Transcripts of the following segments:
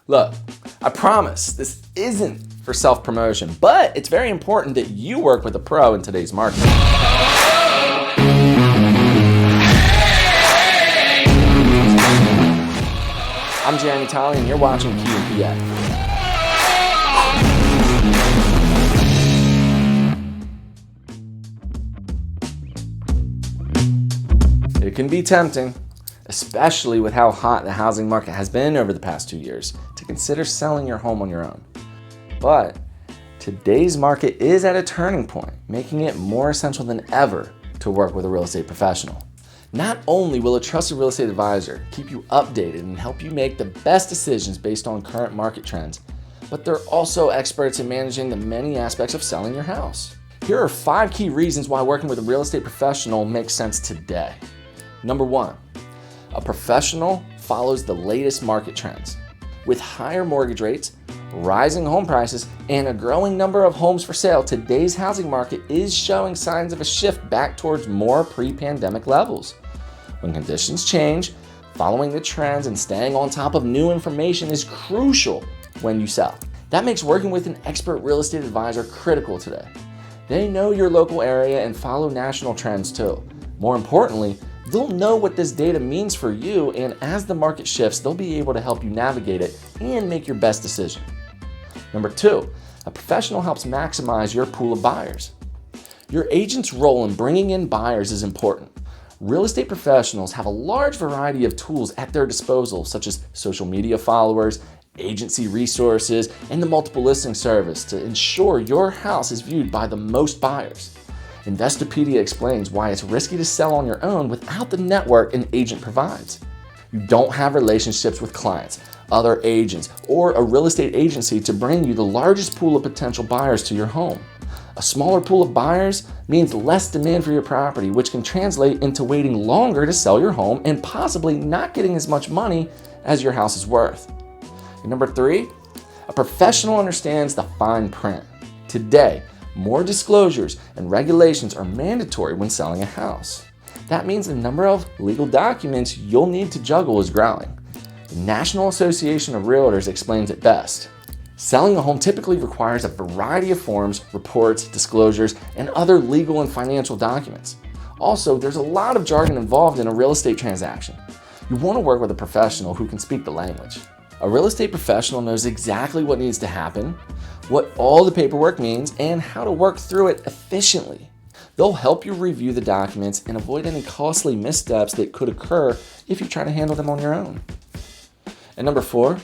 Look, I promise this isn't for self-promotion, but it's very important that you work with a pro in today's market. I'm Jeremy Tolley, and you're watching Q&PA. It can be tempting, especially with how hot the housing market has been over the past 2 years, to consider selling your home on your own. But today's market is at a turning point, making it more essential than ever to work with a real estate professional. Not only will a trusted real estate advisor keep you updated and help you make the best decisions based on current market trends, but they're also experts in managing the many aspects of selling your house. Here are 5 key reasons why working with a real estate professional makes sense today. Number 1, a professional follows the latest market trends. With higher mortgage rates, rising home prices, and a growing number of homes for sale, today's housing market is showing signs of a shift back towards more pre-pandemic levels. When conditions change, following the trends and staying on top of new information is crucial when you sell. That makes working with an expert real estate advisor critical today. They know your local area and follow national trends too. More importantly, they'll know what this data means for you, and as the market shifts, they'll be able to help you navigate it and make your best decision. Number 2, a professional helps maximize your pool of buyers. Your agent's role in bringing in buyers is important. Real estate professionals have a large variety of tools at their disposal, such as social media followers, agency resources, and the multiple listing service to ensure your house is viewed by the most buyers. Investopedia explains why it's risky to sell on your own without the network an agent provides. You don't have relationships with clients, other agents, or a real estate agency to bring you the largest pool of potential buyers to your home. A smaller pool of buyers means less demand for your property, which can translate into waiting longer to sell your home and possibly not getting as much money as your house is worth. And number 3, a professional understands the fine print. Today, more disclosures and regulations are mandatory when selling a house. That means the number of legal documents you'll need to juggle is growing. The National Association of Realtors explains it best. Selling a home typically requires a variety of forms, reports, disclosures, and other legal and financial documents. Also, there's a lot of jargon involved in a real estate transaction. You want to work with a professional who can speak the language. A real estate professional knows exactly what needs to happen, what all the paperwork means, and how to work through it efficiently. They'll help you review the documents and avoid any costly missteps that could occur if you try to handle them on your own. And number 4,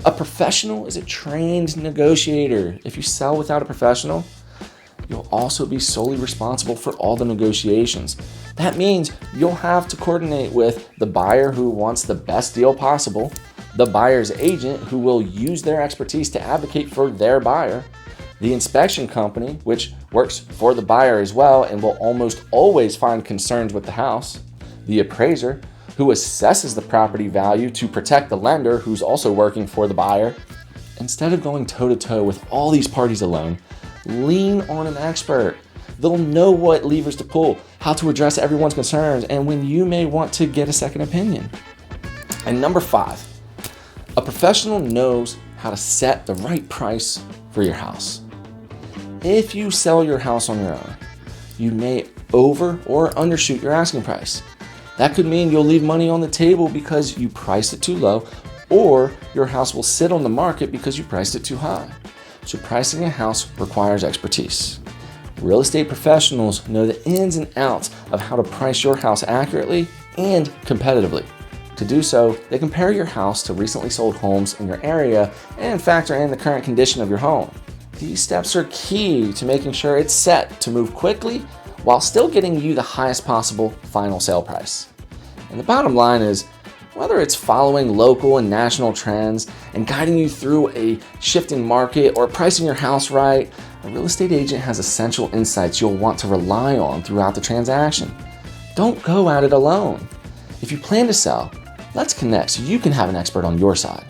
a professional is a trained negotiator. If you sell without a professional, you'll also be solely responsible for all the negotiations. That means you'll have to coordinate with the buyer who wants the best deal possible, the buyer's agent who will use their expertise to advocate for their buyer, the inspection company, which works for the buyer as well and will almost always find concerns with the house, the appraiser, who assesses the property value to protect the lender who's also working for the buyer. Instead of going toe-to-toe with all these parties alone, lean on an expert. They'll know what levers to pull, how to address everyone's concerns, and when you may want to get a second opinion. And number 5, a professional knows how to set the right price for your house. If you sell your house on your own, you may over or undershoot your asking price. That could mean you'll leave money on the table because you priced it too low, or your house will sit on the market because you priced it too high. So pricing a house requires expertise. Real estate professionals know the ins and outs of how to price your house accurately and competitively. To do so, they compare your house to recently sold homes in your area and factor in the current condition of your home. These steps are key to making sure it's set to move quickly while still getting you the highest possible final sale price. And the bottom line is, whether it's following local and national trends and guiding you through a shifting market or pricing your house right, a real estate agent has essential insights you'll want to rely on throughout the transaction. Don't go at it alone. If you plan to sell, let's connect so you can have an expert on your side.